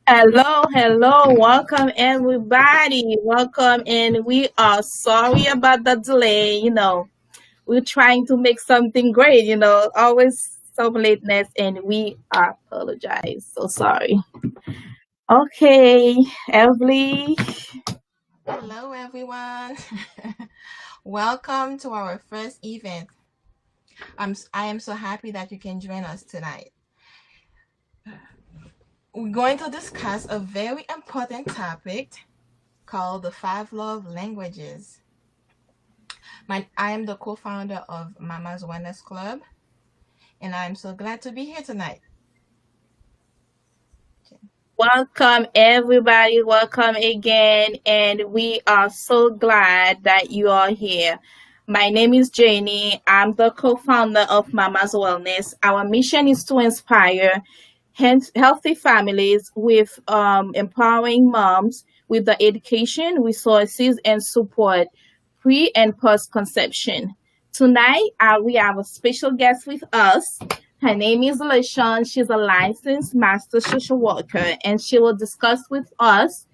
Hello, hello, welcome everybody. Welcome, and we are sorry about the delay. We're trying to make something great, always some lateness, and we apologize. So sorry. Okay, Evely. Hello, everyone. Welcome to our first event. I am so happy that you can join us tonight. We're going to discuss a very important topic called the five love languages. I am the co-founder of Mama's Wellness Club, and I'm so glad to be here tonight. Welcome, everybody. Welcome again. And we are so glad that you are here. My name is Janie. I'm the co founder of Mama's Wellness. Our mission is to inspire healthy families with empowering moms with the education, resources, and support pre and post conception. Tonight, we have a special guest with us. Her name is LaShawn. She's a licensed master social worker, and she will discuss with us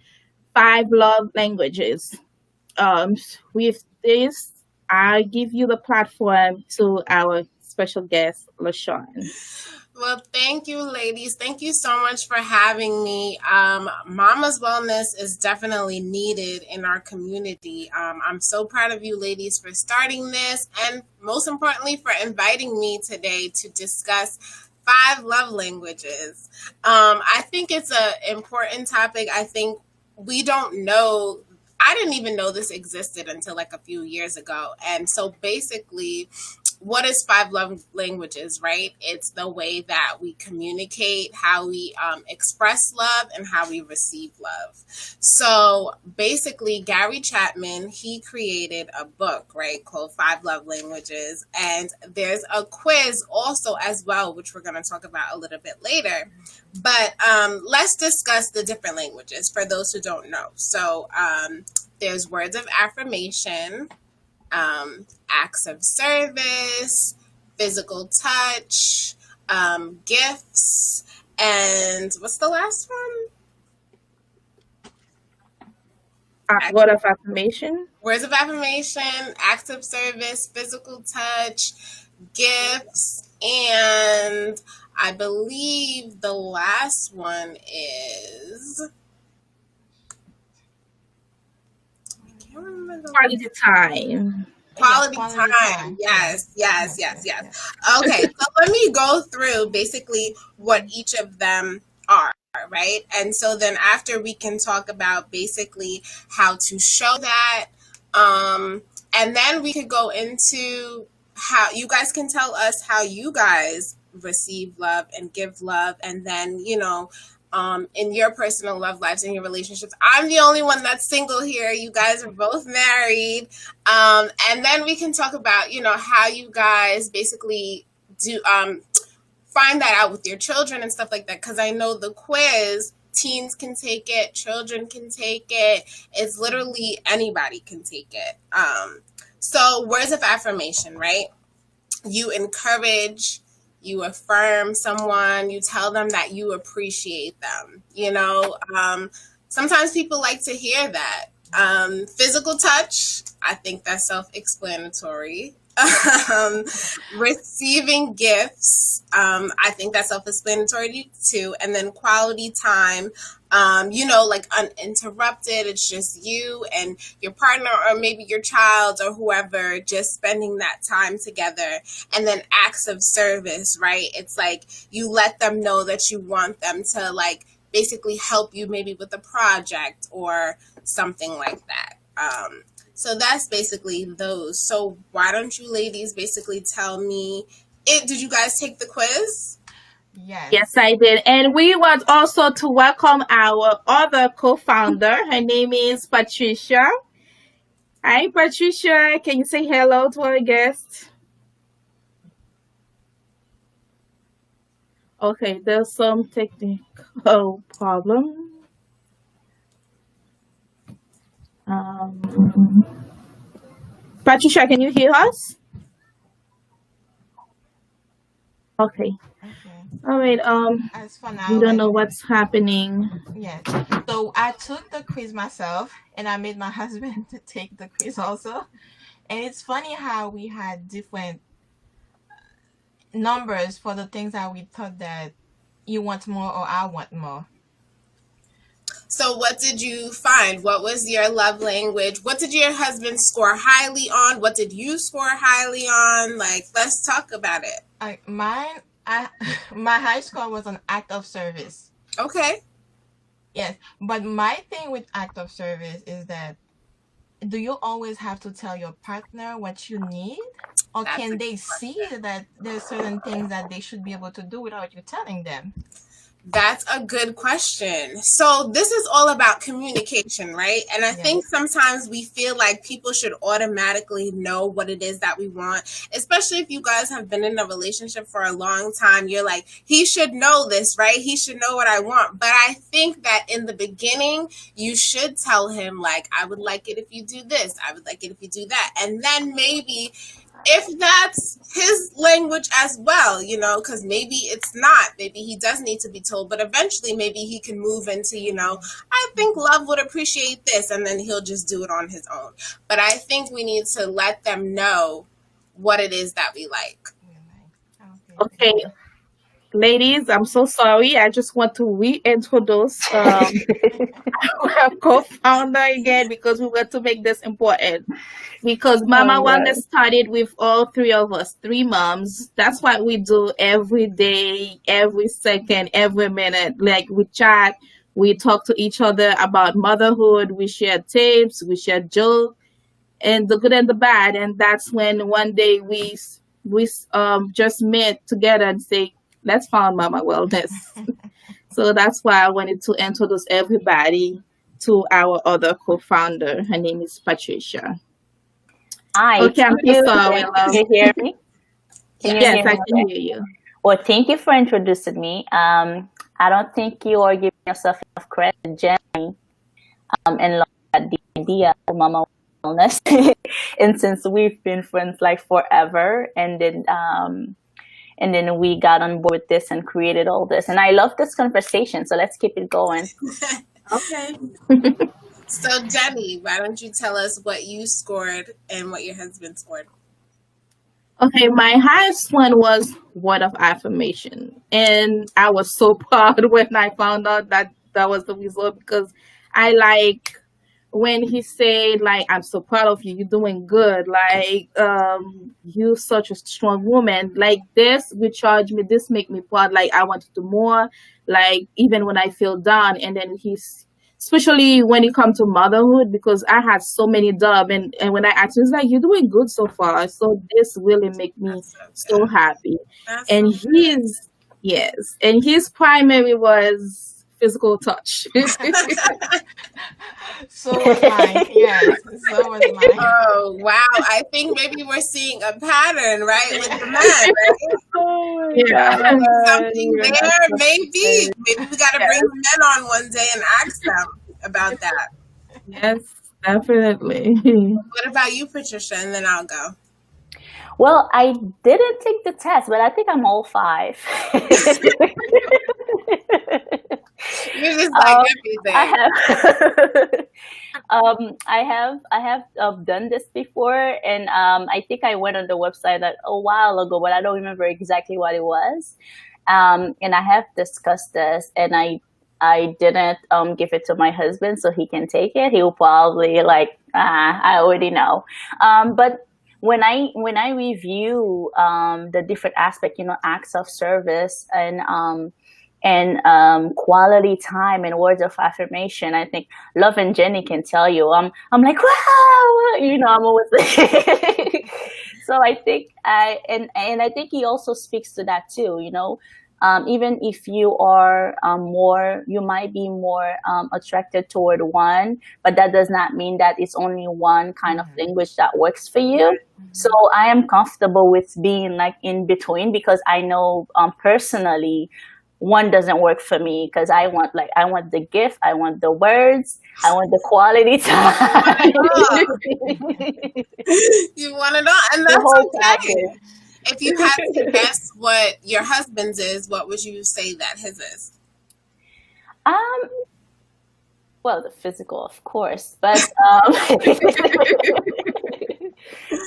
five love languages. Um, with this, I give you the platform to our special guest, LaShawn. Well, thank you, ladies. Thank you so much for having me. Mama's Wellness is definitely needed in our community. I'm so proud of you, ladies, for starting this, and most importantly, for inviting me today to discuss five love languages. I think it's an important topic. I think we don't know. I didn't even know this existed until like a few years ago. And so basically, what is five love languages, right? It's the way that we communicate, how we express love, and how we receive love. So basically, Gary Chapman, he created a book, right, called Five Love Languages. And there's a quiz also as well, which we're going to talk about a little bit later. But let's discuss the different languages for those who don't know. So there's words of affirmation, acts of service, physical touch, gifts, and what's the last one? Word of affirmation. Words of affirmation, acts of service, physical touch, gifts, and I believe the last one is. I can't remember the Quality time. Quality Quality time. time. Yes. Okay, so let me go through basically what each of them are, right? And so then after we can talk about basically how to show that. And then we could go into how you guys can tell us how you guys receive love and give love. And then, in your personal love lives and your relationships. I'm the only one that's single here. You guys are both married. And then we can talk about, how you guys basically do find that out with your children and stuff like that. Because I know the quiz, teens can take it, children can take it. It's literally anybody can take it. So words of affirmation, right? You encourage, you affirm someone, you tell them that you appreciate them. Sometimes people like to hear that. Physical touch, I think that's self-explanatory. um, Receiving gifts, I think that's self-explanatory too. And then quality time, like uninterrupted. It's just you and your partner, or maybe your child, or whoever, just spending that time together. And then acts of service, right? It's like you let them know that you want them to, like, basically help you maybe with a project or something like that. So that's basically those. So why don't you ladies basically tell me it? Did you guys take the quiz? Yes. Yes, I did. And we want also to welcome our other co founder. Her name is Patricia. Hi, Patricia. Can you say hello to our guest? Okay, there's some technical problem. Um, Patricia, can you hear us? Okay. Okay. All right. As for We now, don't like, know what's happening. yes. So I took the quiz myself, and I made my husband to take the quiz also. And it's funny how we had different numbers for the things that we thought that you want more or I want more. So, what did you find? What was your love language? What did your husband score highly on? What did you score highly on? Like, let's talk about it. Mine, I my high score was an act of service. Okay. Yes, but my thing with act of service is that, do you always have to tell your partner what you need? Or That's a can good they see question. that there's certain things that they should be able to do without you telling them? That's a good question. So, this is all about communication, right? And I think Yes. sometimes we feel like people should automatically know what it is that we want, especially if you guys have been in a relationship for a long time. You're like, he should know this, right? He should know what I want. But I think that in the beginning, you should tell him, like, I would like it if you do this, I would like it if you do that. And then maybe if that's his language as well, because maybe it's not. Maybe he does need to be told, but eventually maybe he can move into, I think love would appreciate this, and then he'll just do it on his own. But I think we need to let them know what it is that we like. Okay, thank Okay, you. ladies, I'm so sorry. I just want to reintroduce our co-founder again because we want to make this important. Because Mama Oh Wellness God. started with all three of us, three moms. That's what we do every day, every second, every minute. Like we chat, we talk to each other about motherhood, we share tapes, we share jokes, and the good and the bad. And that's when one day we just met together and say, let's found Mama Wellness. So that's why I wanted to introduce everybody to our other co-founder. Her name is Patricia. Hi, Okay, I'm thank so you. sorry, Can love. you hear me? Can you Yes. Yes, hear I me can okay? hear you. Well, thank you for introducing me. I don't think you are giving yourself enough credit, Jenny, and love at the idea of Mama Wellness. And since we've been friends like forever, and then we got on board with this and created all this. And I love this conversation, so let's keep it going. Okay. So, Jenny, why don't you tell us what you scored and what your husband scored? Okay, my highest one was word of affirmation. And I was so proud when I found out that that was the result because I like when he said like I'm so proud of you, you're doing good, like you're such a strong woman, like this recharge me, this make me proud, like I want to do more, like even when I feel down. And then he's especially when it comes to motherhood because I had so many dub, and when I asked him, he's like, you're doing good so far, so this really make me That's so so good. happy. That's so And good. his, yes, and his primary was physical touch. So was mine. Yes, so was mine. Oh, wow. I think maybe we're seeing a pattern, right, with the men, right? Oh my Yeah. God, Something you're not there, so maybe. funny. Maybe we got to bring the men on one day and ask them about that. Yes, definitely. What about you, Patricia? And then I'll go. Well, I didn't take the test, but I think I'm all five. You're just like um, I everything. have, I have done this before, and I think I went on the website a while ago, but I don't remember exactly what it was. And I have discussed this, and I didn't give it to my husband so he can take it. He'll probably like, I already know. But when I review the different aspect, acts of service and quality time and words of affirmation, I think Love and Jenny can tell you. I'm like, wow, I'm always so I think and I think he also speaks to that too. Even if you are you might be more attracted toward one, but that does not mean that it's only one kind of Mhm, language that works for you. So mhm. I am comfortable with being like in between because I know personally one doesn't work for me because I want the gift, I want the words, I want the quality You want time. it all. You want it all. And The that's whole okay. package. If you had to guess what your husband's is, what would you say that his is? Um, well, the physical, of course, but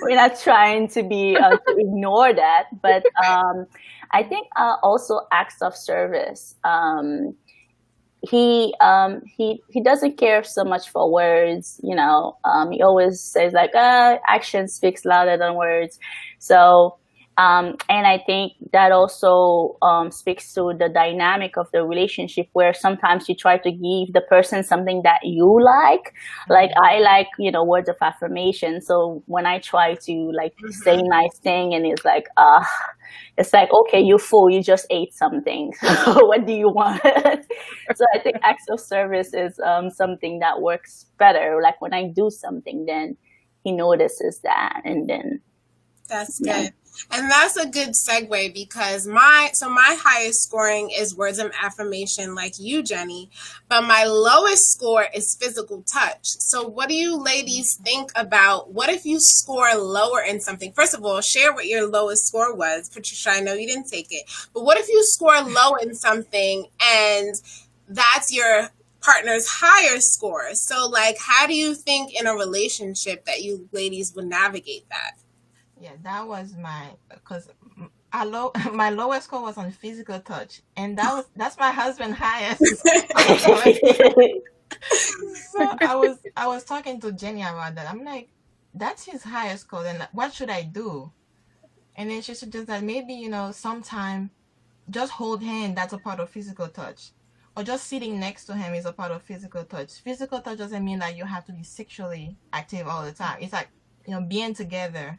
we're not trying to be to ignore that. But I think also acts of service. He doesn't care so much for words. He always says like, action speaks louder than words. So and I think that also speaks to the dynamic of the relationship, where sometimes you try to give the person something that you like I like, words of affirmation. So when I try to like say nice thing, and it's like, okay, you fool, you just ate something. What do you want? So I think acts of service is something that works better. Like when I do something, then he notices that, and then That's yeah. good. And that's a good segue, because my highest scoring is words of affirmation, like you, Jenny, but my lowest score is physical touch. So what do you ladies think about, what if you score lower in something? First of all, share what your lowest score was. Patricia, I know you didn't take it, but what if you score low in something and that's your partner's higher score? So like, how do you think in a relationship that you ladies would navigate that? Yeah, that was because my lowest score was on physical touch, and that's my husband's highest score. So I was talking to Jenny about that. I'm like, that's his highest score, then what should I do? And then she suggested that maybe, sometime just hold hand, that's a part of physical touch. Or just sitting next to him is a part of physical touch. Physical touch doesn't mean that you have to be sexually active all the time. It's like, being together.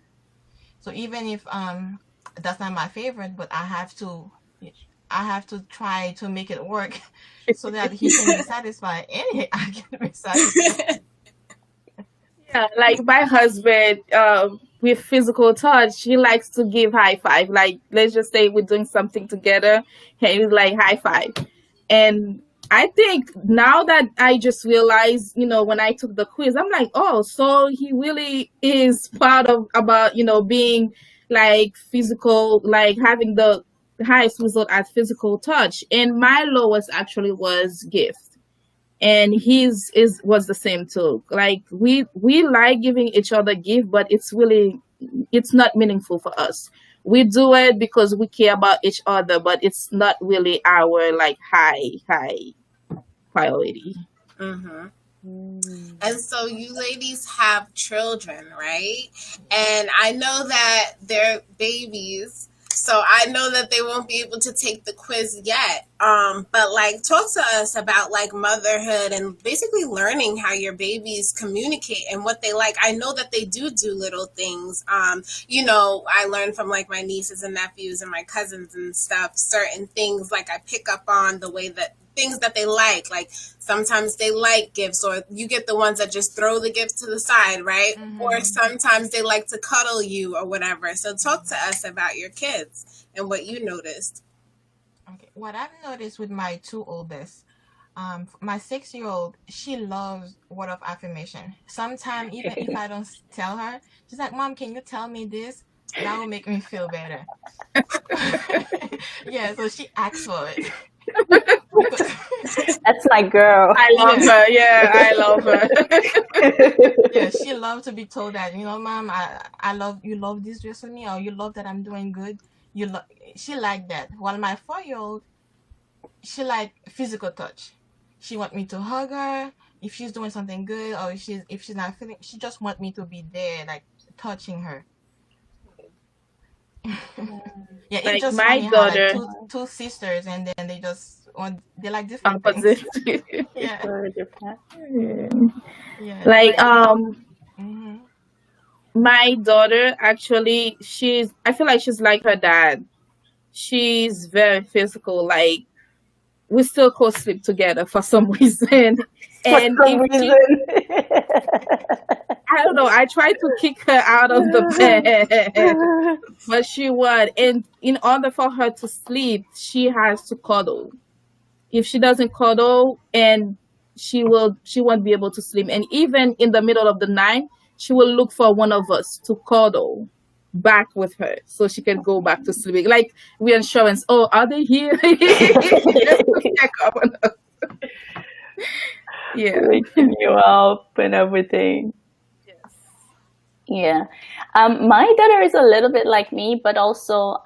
So even if that's not my favorite, but I have to try to make it work so that he can be satisfied and I can be satisfied. Yeah, like my husband, with physical touch, he likes to give high five. Like, let's just say we're doing something together, and he's like high five. And I think now that I just realized, when I took the quiz, I'm like, oh, so he really is proud of about, being like physical, like having the highest result at physical touch. And my lowest actually was gift, and his is was the same too. Like we like giving each other gift, but it's not meaningful for us. We do it because we care about each other, but it's not really our like high priority. Mm-hmm. Mm. And so you ladies have children, right? And I know that they're babies, so I know that they won't be able to take the quiz yet. But like, talk to us about like motherhood and basically learning how your babies communicate and what they like. I know that they do little things. I learned from like my nieces and nephews and my cousins and stuff, certain things like I pick up on the way that things that they like sometimes they like gifts, or you get the ones that just throw the gift to the side, right? Or sometimes they like to cuddle you or whatever. So talk to us about your kids and what you noticed. Okay, what I've noticed with my two oldest, my 6-year-old, she loves word of affirmation. Sometimes even if I don't tell her, she's like, "Mom, can you tell me this? That will make me feel better." Yeah, so she asks for it. That's my girl. I love Yeah. her. Yeah, I love her. Yeah, she loves to be told that, "Mom, I love you, love this dress on me, or you love that I'm doing good." She like that. While my 4-year-old, she like physical touch. She want me to hug her if she's doing something good, or if she's not feeling. She just want me to be there, like touching her. Yeah, it's Like just my funny how like daughter, two sisters, and then they like different things. opposite. Yeah, Very different. yeah. Like Hmm. my daughter actually, I feel like she's like her dad. She's very physical. Like we still co-sleep together for some reason. For And some if she, reason. I don't know, I try to kick her out of the bed, but she would. And in order for her to sleep, she has to cuddle. If she doesn't cuddle, and she won't be able to sleep. And even in the middle of the night, she will look for one of us to cuddle. back with her so she can go back to sleep. Like reassurance. Oh, are they here? Just to check up on us. Yeah. Waking you up and everything. Yes. Yeah. My daughter is a little bit like me, but also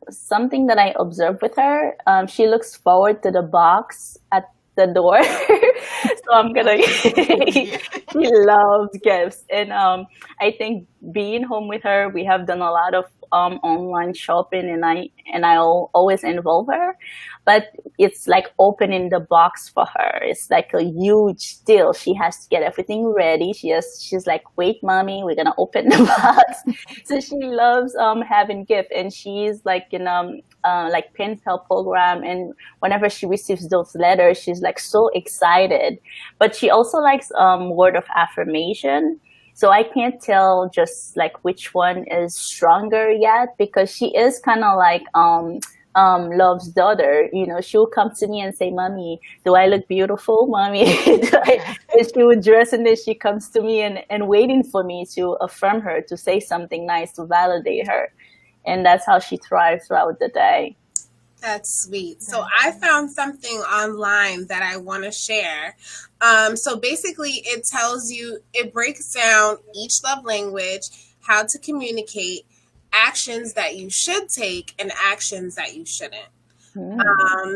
something that I observe with her, she looks forward to the box at the door. So I'm gonna she loves gifts. And I think being home with her, we have done a lot of online shopping, and I always involve her. But it's like opening the box for her. It's like a huge deal. She has to get everything ready. She's like, wait, mommy, we're gonna open the box. So she loves having gift, and she's like in like pen pal program, and whenever she receives those letters, she's like so excited. But she also likes word of affirmation. So I can't tell just like which one is stronger yet, because she is kind of like Love's daughter. You know, she'll come to me and say, "Mommy, do I look beautiful, Mommy?" And she would dress, and then she comes to me and waiting for me to affirm her, to say something nice, to validate her. And that's how she thrives throughout the day. That's sweet. So I found something online that I want to share. So basically, it breaks down each love language, how to communicate, actions that you should take, and actions that you shouldn't.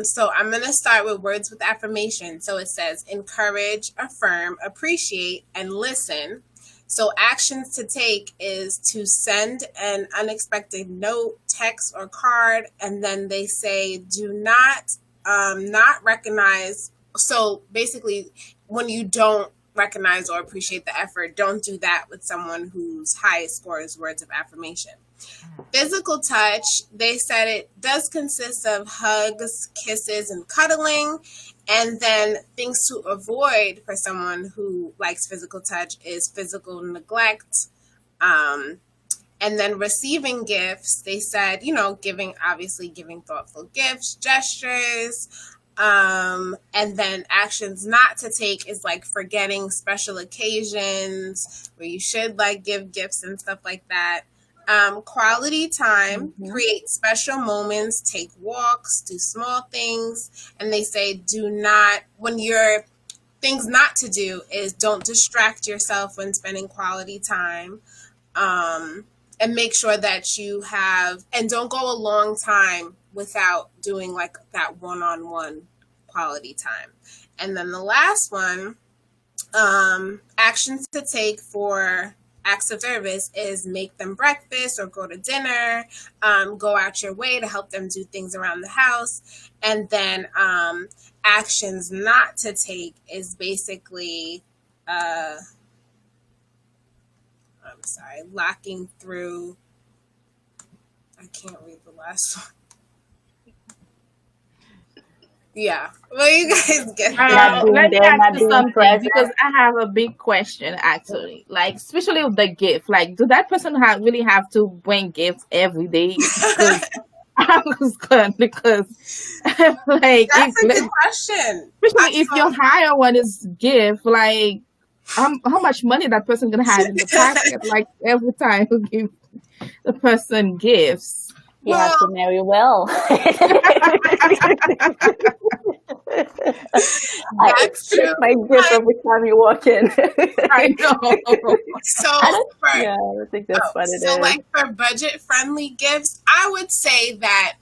So I'm going to start with words with affirmation. So it says encourage, affirm, appreciate, and listen. So actions to take is to send an unexpected note, text, or card, and then they say do not recognize. So basically, when you don't recognize or appreciate the effort, don't do that with someone whose highest score is words of affirmation. Physical touch, they said it does consist of hugs, kisses, and cuddling. And then things to avoid for someone who likes physical touch is physical neglect. And then receiving gifts, they said, giving thoughtful gifts, gestures. And then actions not to take is like forgetting special occasions where you should like give gifts and stuff like that. Quality time, create special moments, take walks, do small things. And they say things not to do is don't distract yourself when spending quality time. And make sure that and don't go a long time without doing like that one-on-one quality time. And then the last one, actions to take for acts of service is make them breakfast or go to dinner, go out your way to help them do things around the house. And then actions not to take is basically, locking through. I can't read the last one. Yeah. Well, you guys get Not being Let me there, ask not you being something present. because I have a big question actually. Like, especially with the gift. Like, do that person really have to bring gifts every day? Because I was good because like That's a good question. especially if your higher one is gift, like how much money that person gonna have in the pocket? Like every time you give the person gifts. You have to marry well. I That's true. expect my gift every time you walk in. I know. So I don't think that's what it is. So like for budget friendly gifts, I would say that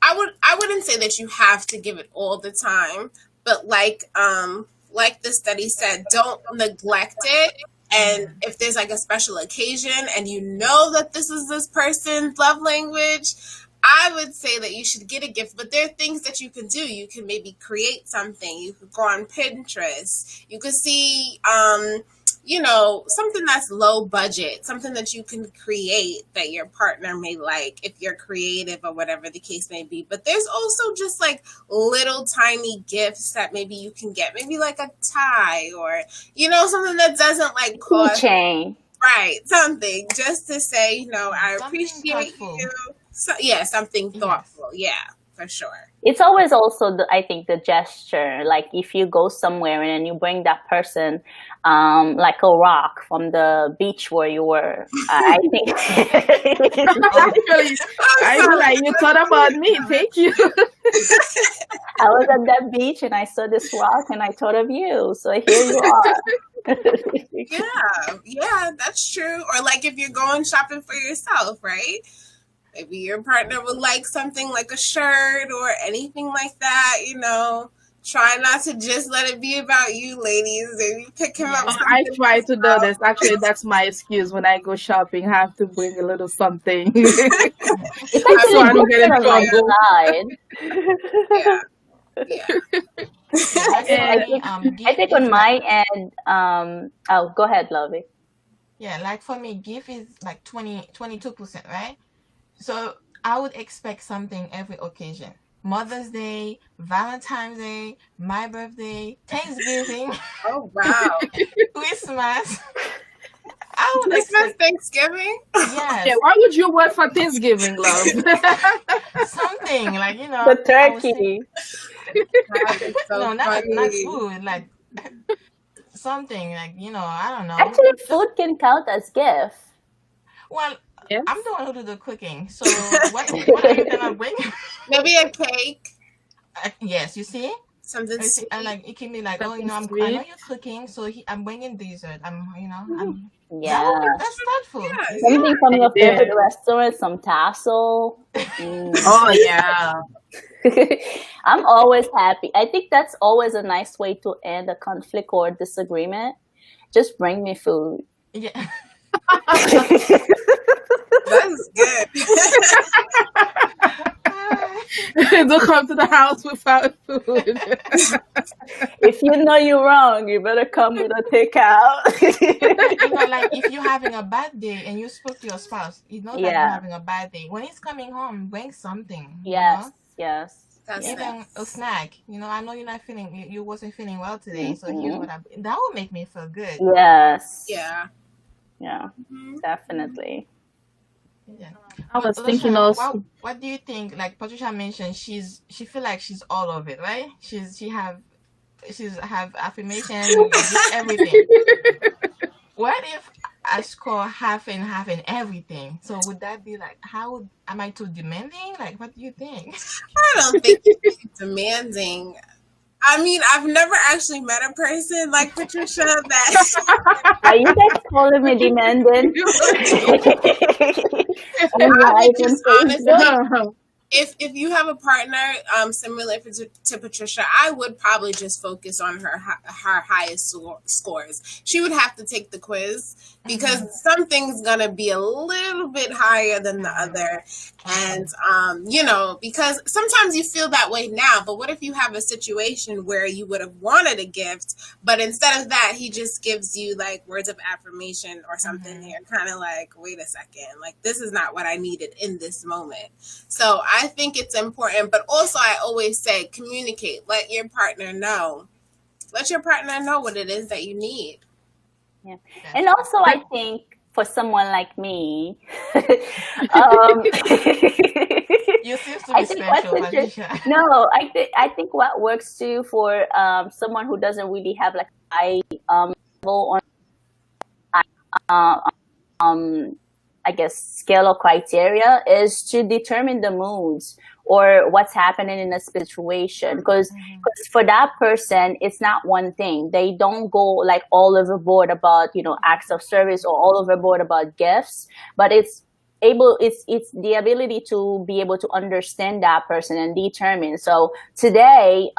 I wouldn't say that you have to give it all the time, but like the study said, don't neglect it. And if there's like a special occasion and you know that this person's love language, I would say that you should get a gift. But there are things that you can do. You can maybe create something. You could go on Pinterest. You could see something that's low budget, something that you can create that your partner may like if you're creative or whatever the case may be. But there's also just like little tiny gifts that maybe you can get, maybe like a tie or, something that doesn't like cost. Keychain. Right. Something just to say, I appreciate you. So, yeah, something thoughtful. Yeah, for sure. it's always also I think the gesture. Like if you go somewhere and then you bring that person, like a rock from the beach where you were. I think Actually, I feel like you thought about me. Thank you. I was at that beach and I saw this rock and I thought of you. So here you are. Yeah, that's true. Or like if you're going shopping for yourself, right? Maybe your partner would like something like a shirt or anything like that, Try not to just let it be about you, ladies. If you pick him up I something try as to do well. this. Actually, that's my excuse when I go shopping. I have to bring a little something It's I so actually I mean, don't get in different on my trouble. yeah, yeah. Yeah, like for And me, I gift think is on like, my end, oh, go ahead, Lovey. yeah, like for me, gift is like 22%, right? So I would expect something every occasion. Mother's Day, Valentine's Day, my birthday, Thanksgiving, Oh wow. Christmas. I would Christmas, expect, Thanksgiving. yeah, yes, why would you work for Thanksgiving, love? something like, The I was think turkey. That is so no, not funny. food, like something like, I don't know. Actually, Just, food can count as gift. well, I'm Yes. the one who do the cooking. So what are you gonna bring? Maybe a cake, Yes, you see? something You see, and sweet. like it can be like, oh, Something I know sweet. you're cooking, so I'm bringing dessert. I'm Yeah. that's thoughtful. Yeah, You see? Something from I your did. favorite restaurant, some tassel. Mm. Oh yeah. I'm always happy. I think that's always a nice way to end a conflict or disagreement. Just bring me food. Yeah. that's good. Don't come to the house without food. If you know you're wrong, you better come with a takeout. Like if you're having a bad day and you spoke to your spouse, you know that you're Yeah. having a bad day. When he's coming home, bring something, Yes. Yes. That's Yeah. even a nice. snack. I know you're not feeling, you wasn't feeling well today, so here's Mhm. what that will make me feel good. Yes. Yeah. Yeah. Mhm. Definitely. Yeah. I But was thinking Lasha, also. what do you think? Like Patricia mentioned, she feel like she's all of it, right? She's have affirmation, gift, everything. What if I score half and half in everything? So would that be like, am I too demanding? Like, what do you think? I don't think it's too demanding. I mean, I've never actually met a person like Patricia that Are you guys calling me demanding? On I would live on just Facebook? honestly, if you have a partner similar to Patricia, I would probably just focus on her highest scores. She would have to take the quiz because something's gonna be a little bit higher than the other, and because sometimes you feel that way now. But what if you have a situation where you would have wanted a gift, but instead of that, he just gives you like words of affirmation or something? Mhm. You're kind of like, wait a second, like this is not what I needed in this moment. So I think it's important, but also I always say communicate. Let your partner know. Let your partner know what it is that you need. Yeah. That's And true. also, I think for someone like me, um, You seem to I be think what special, Patricia. no, I think what works too for someone who doesn't really have like high level or uh, um, I guess, scale or criteria is to determine the moods or what's happening in a situation. Because for that person, it's not one thing. They don't go like all overboard about, acts of service or all overboard about gifts, but it's the ability to be able to understand that person and determine. So today,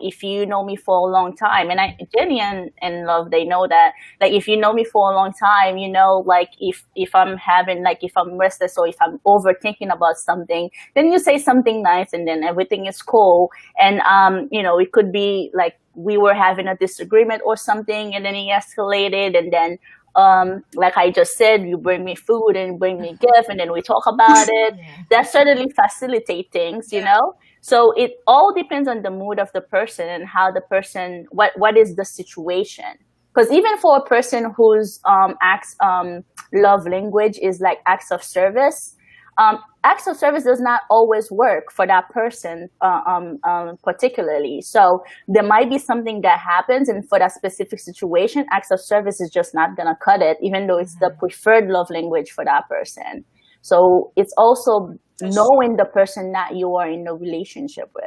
if you know me for a long time, and Jenny and Love, they know that, like, if you know me for a long time, like, if I'm having, like, if I'm restless or if I'm overthinking about something, then you say something nice and then everything is cool. And it could be like we were having a disagreement or something, and then it escalated, and then like I just said, you bring me food and bring me gift, and then we talk about it. Yeah. That certainly facilitate things, Yeah. So it all depends on the mood of the person and how the person, what is the situation. Because even for a person whose acts love language is like acts of service, Acts of service does not always work for that person, particularly. So there might be something that happens, and for that specific situation, acts of service is just not gonna cut it, even though it's the preferred love language for that person. So it's also knowing the person that you are in a relationship with.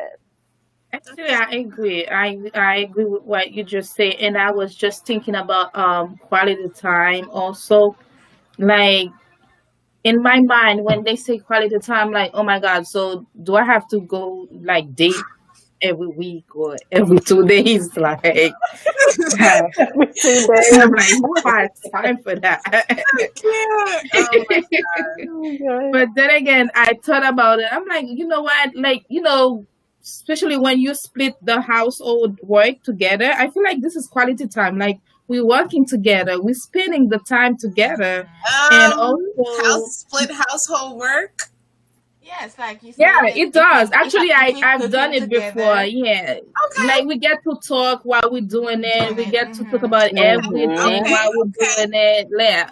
Actually, I agree. I agree with what you just said, and I was just thinking about quality time also. Like in my mind, when they say quality time, like oh my god, so do I have to go like date every week or every 2 days? Like Every 2 days. I'm like, who has time for that? Yeah. Oh my God. Oh God. But then again, I thought about it. I'm like, you know what? Like, especially when you split the household work together, I feel like this is quality time. Like, we're working together, we're spending the time together. And also, Split household work. Yes, like you yeah, said, it does. Actually, if we I've done cooking it before. together, Yeah. Okay. Like, we get to talk while we're doing it, doing we it. get to talk about everything Mhm. Okay. while we're Okay. doing it. Yeah.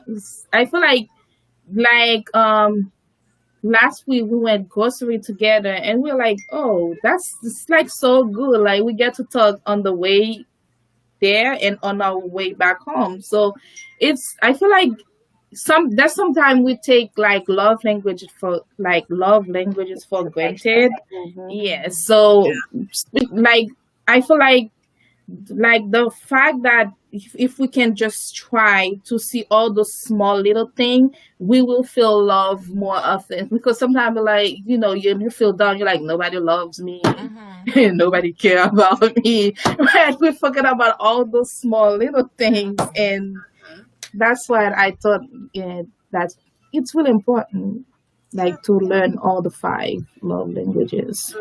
I feel like last week we went grocery together and we're like, oh, that's it's like so good. Like we get to talk on the way there and on our way back home. So it's I feel like sometimes we take love languages for granted. Mhm. Yeah. So like I feel like the fact that if we can just try to see all those small little things, we will feel love more often, because sometimes like you feel down, you're like nobody loves me. Nobody care about me. But we forget about all those small little things, and that's why I thought, yeah, that it's really important, Yeah. like to learn all the five love languages.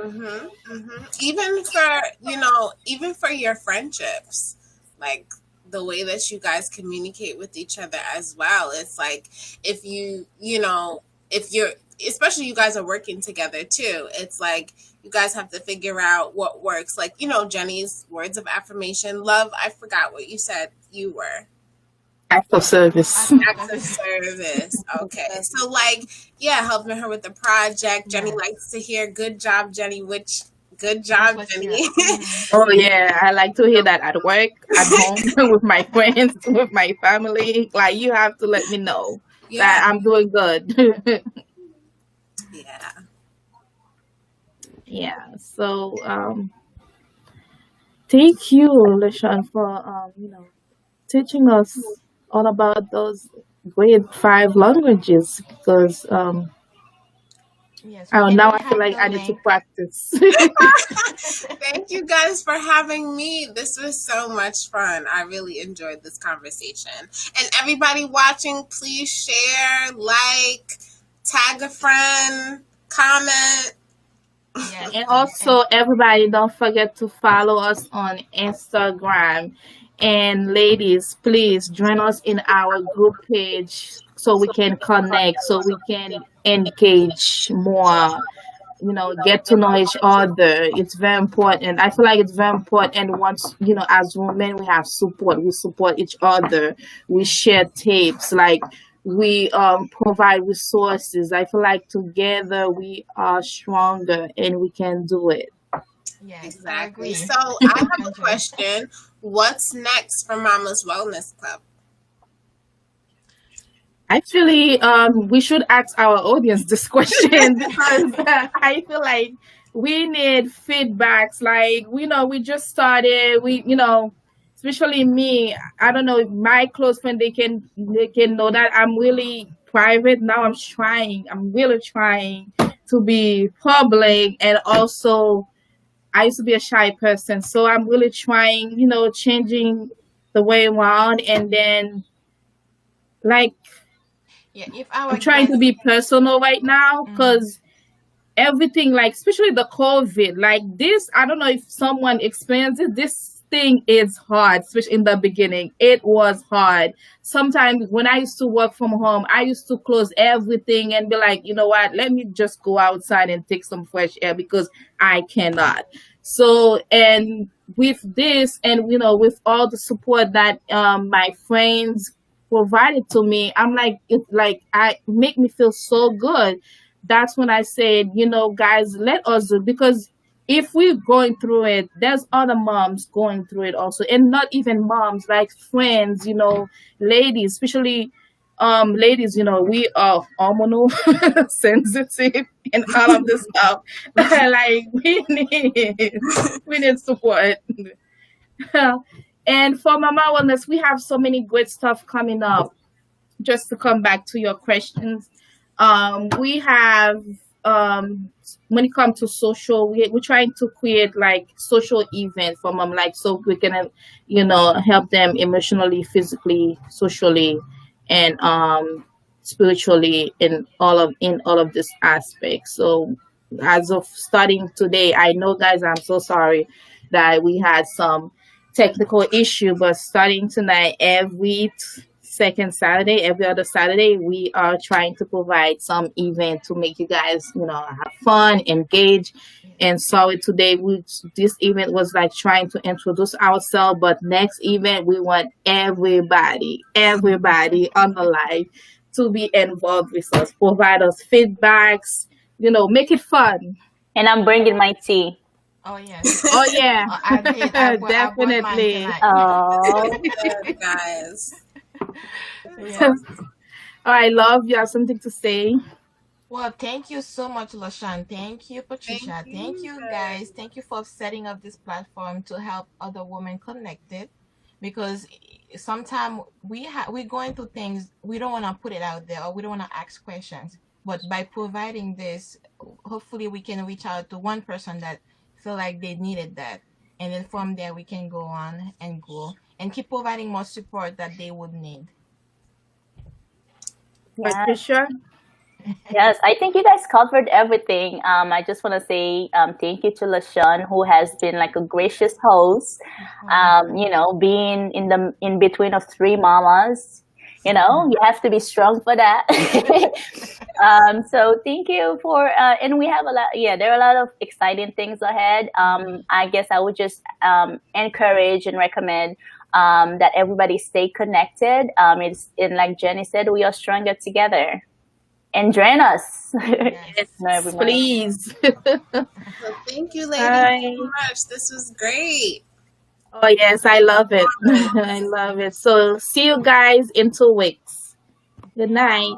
Even for even for your friendships, like the way that you guys communicate with each other as well. It's like if if you're, especially you guys are working together too. It's like you guys have to figure out what works. Like Jenny's words of affirmation, love. I forgot what you said. You were Act of service. acts of service. Okay. So like, yeah, helping her with the project. Jenny Yes, likes to hear good job, Jenny, which good that's job, what Jenny. you. Oh yeah, I like to hear that at work, at home, with my friends, with my family. Like you have to let me know Yeah. that I'm doing good. Yeah. Yeah. So thank you, Lishan, for teaching us all about those great five languages, because Yes, now we I feel have like the I need to link. practice. Thank you guys for having me. This was so much fun. I really enjoyed this conversation. And everybody watching, please share, like, tag a friend, comment. Yes, And please. And also, everybody, don't forget to follow us on Instagram. And ladies, please join us in our group page so we can connect, so we can engage more, get to know each other. It's very important. I feel like it's very important. And once, as women, we have support. We support each other. We yes, share tips. Like we provide resources. I feel like together we are stronger and we can do it. yes, I Exactly. agree. So I have a 100. question. What's next for Mama's Wellness Club? Actually, we should ask our audience this question because I feel like we need feedbacks. Like, we just started. Especially me. I don't know. My close friend, they can know that I'm really private now. I'm trying. I'm really trying to be public, and also I used to be a shy person, so I'm really trying. Changing the way around, and then like Yeah, if I'm our trying to guest, be personal right now, mm, because everything, like especially the COVID, like this, I don't know if someone explains it. This thing is hard, especially in the beginning. It was hard. Sometimes when I used to work from home, I used to close everything and be like, you know what, let me just go outside and take some fresh air because I cannot. So, and with this, and with all the support that my friends provided to me, I'm like, it like I make me feel so good, that's when I said, guys, let us do, because if we're going through it, there's other moms going through it also, and not even moms, like friends, ladies, especially ladies, we are hormonal sensitive and all of this stuff. Like we need support. And for Mama Wellness, we have so many great stuff coming up. Just to come back to your questions, we have, when it comes to social, we're trying to create like social event for mom, like, so we can, help them emotionally, physically, socially, and spiritually, in all of this aspects. So as of starting today, I know, guys, I'm so sorry that we had some technical issue, but starting tonight, every second Saturday, every other Saturday, we are trying to provide some event to make you guys, have fun, engage. And sorry, today this event was like trying to introduce ourselves, but next event we want everybody on the live to be involved with us, provide us feedbacks, make it fun. And I'm bringing my tea. Oh yes. Oh yeah, I did. I bought mine definitely. tonight. Oh, Good, guys. Yes. I love you. Have something to say? Well, thank you so much, Lashawn. Thank you, Patricia. Thank Thank you. you, guys. Thank you for setting up this platform to help other women connected. Because sometimes we're going through things, we don't want to put it out there, or we don't want to ask questions. But by providing this, hopefully we can reach out to one person that feel like they needed that, and then from there we can go on and grow and keep providing more support that they would need. yeah. Patricia? Yes, I think you guys covered everything. I just want to say thank you to LaShawn, who has been like a gracious host. Being in between of three mamas, you have to be strong for that. So thank you for, and we have a lot. Yeah, there are a lot of exciting things ahead. I guess I would just encourage and recommend that everybody stay connected. It's and like Jenny said, we are stronger together. And join us. Yes. No, everybody. Please. So thank you, ladies, Hi. so much. This was great. Oh, yes, I love it. I love it. So, see you guys in 2 weeks. Good night.